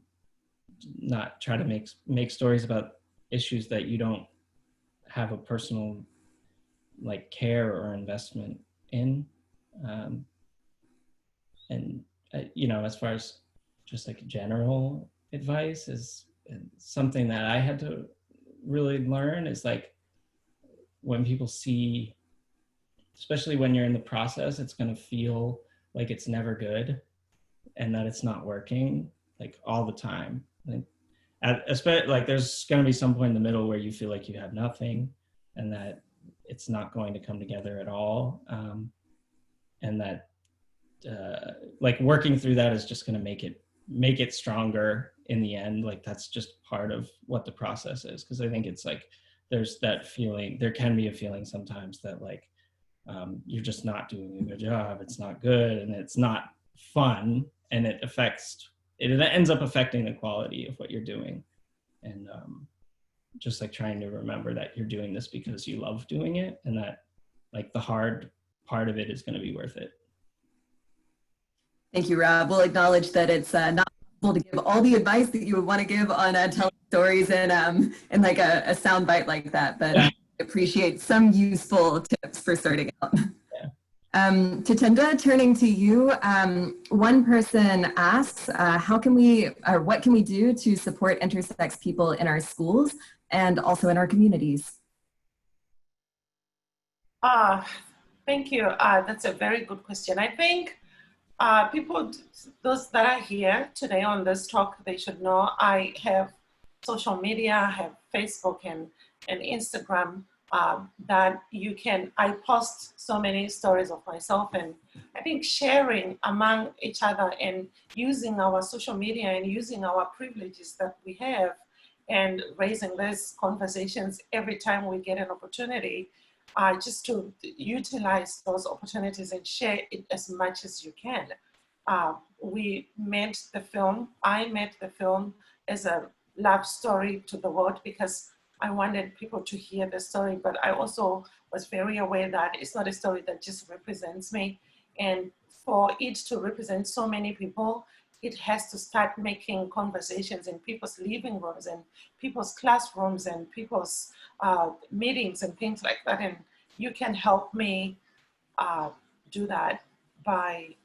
not try to make stories about issues that you don't have a personal like care or investment in. You know, as far as just like general advice is something that I had to really learn is like, when people see, especially when you're in the process, it's going to feel like it's never good and that it's not working like all the time. Like, like there's going to be some point in the middle where you feel like you have nothing and that it's not going to come together at all. And that like working through that is just going to make it stronger in the end. Like that's just part of what the process is. Cause I think it's like, there's that feeling, there can be a feeling sometimes that like, you're just not doing a good job. It's not good and it's not fun, and it ends up affecting the quality of what you're doing. And just like trying to remember that you're doing this because you love doing it, and that like the hard part of it is going to be worth it. Thank you, Rob. We'll acknowledge that it's not possible to give all the advice that you would want to give on telling stories in like a sound bite like that, but I appreciate some useful tips for starting out. Tatenda, turning to you, one person asks, what can we do to support intersex people in our schools and also in our communities? Thank you. That's a very good question. I think people, those that are here today on this talk, they should know I have social media, I have Facebook and Instagram that I post so many stories of myself, and I think sharing among each other and using our social media and using our privileges that we have and raising these conversations every time we get an opportunity, just to utilize those opportunities and share it as much as you can. I made the film as a love story to the world because I wanted people to hear the story, but I also was very aware that it's not a story that just represents me. And for it to represent so many people, it has to start making conversations in people's living rooms and people's classrooms and people's meetings and things like that. And you can help me do that by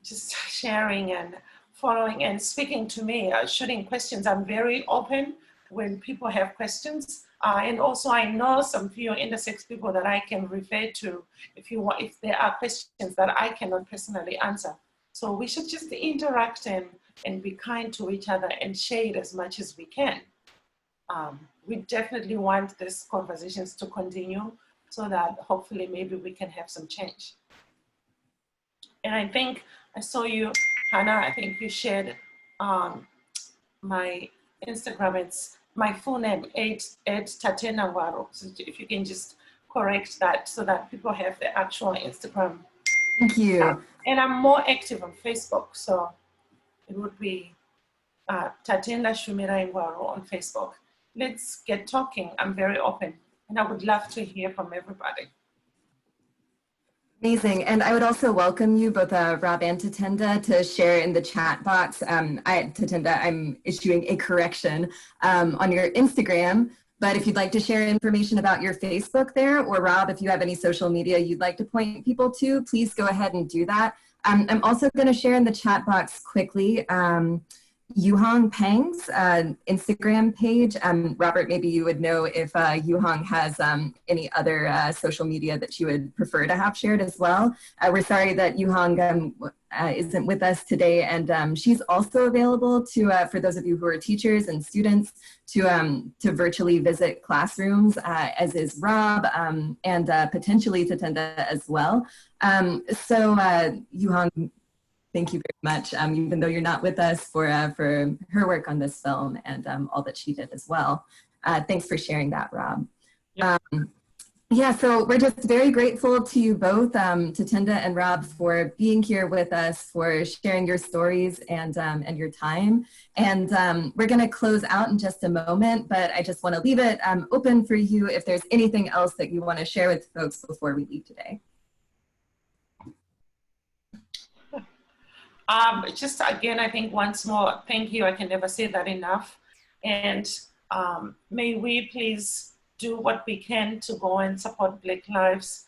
just sharing and following and speaking to me, shooting questions. I'm very open when people have questions. And also I know some few intersex people that I can refer to if there are questions that I cannot personally answer. So we should just interact and be kind to each other and share it as much as we can. We definitely want these conversations to continue so that hopefully maybe we can have some change. And I think I saw you, Hannah, I think you shared my Instagram. It's my full name, Tatenda Ngwaru. So if you can just correct that so that people have the actual Instagram. Thank you. And I'm more active on Facebook, so it would be Tatenda Ngwaru on Facebook. Let's get talking. I'm very open, and I would love to hear from everybody. Amazing. And I would also welcome you, both Rob and Tatenda, to share in the chat box. Tatenda, I'm issuing a correction. On your Instagram, But if you'd like to share information about your Facebook there, or Rob, if you have any social media you'd like to point people to, please go ahead and do that. I'm also going to share in the chat box quickly Yuhong Pang's Instagram page. Robert, maybe you would know if Yuhong has any other social media that she would prefer to have shared as well. We're sorry that Yuhong isn't with us today, and she's also available to for those of you who are teachers and students to virtually visit classrooms, as is Rob, and potentially Tatenda as well. Yuhong, thank you very much, even though you're not with us, for her work on this film and all that she did as well. Thanks for sharing that, Rob. Yeah. Yeah, so we're just very grateful to you both, Tatenda and Rob, for being here with us, for sharing your stories and your time. And we're going to close out in just a moment, but I just want to leave it open for you if there's anything else that you want to share with folks before we leave today. Just again, I think once more, thank you. I can never say that enough. And may we please do what we can to go and support Black lives.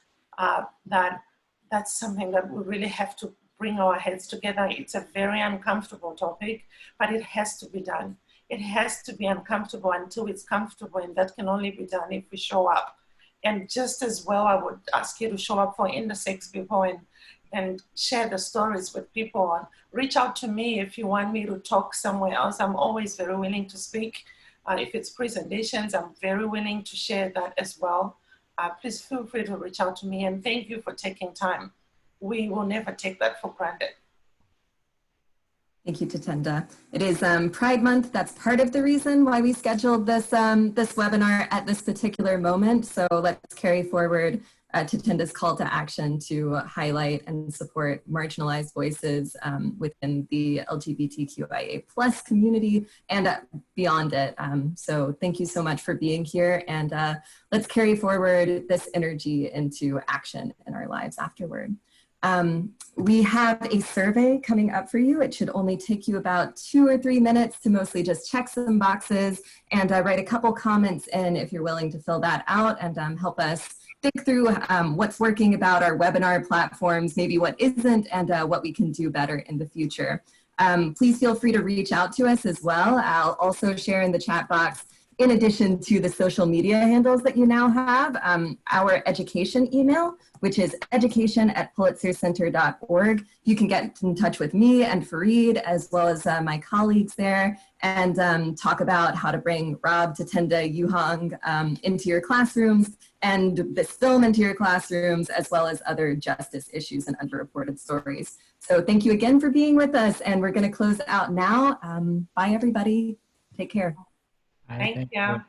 That's something that we really have to bring our heads together. It's a very uncomfortable topic, but it has to be done. It has to be uncomfortable until it's comfortable, and that can only be done if we show up. And just as well, I would ask you to show up for intersex people and share the stories with people. Reach out to me if you want me to talk somewhere else. I'm always very willing to speak. If it's presentations, I'm very willing to share that as well. Please feel free to reach out to me, and thank you for taking time. We will never take that for granted. Thank you, Tatenda. It is Pride Month. That's part of the reason why we scheduled this, this webinar at this particular moment. So let's carry forward Tatenda's call to action to highlight and support marginalized voices within the LGBTQIA+ community and beyond it. So thank you so much for being here, and let's carry forward this energy into action in our lives afterward. We have a survey coming up for you. It should only take you about 2 or 3 minutes to mostly just check some boxes and write a couple comments in if you're willing to fill that out and help us think through what's working about our webinar platforms, maybe what isn't, and what we can do better in the future. Please feel free to reach out to us as well. I'll also share in the chat box, in addition to the social media handles that you now have, our education email, which is education@pulitzercenter.org. You can get in touch with me and Fareed, as well as my colleagues there, and talk about how to bring Rob, Tatenda, Yuhong into your classrooms, and this film into your classrooms, as well as other justice issues and underreported stories. So thank you again for being with us, and we're going to close out now. Bye, everybody. Take care. Thank you.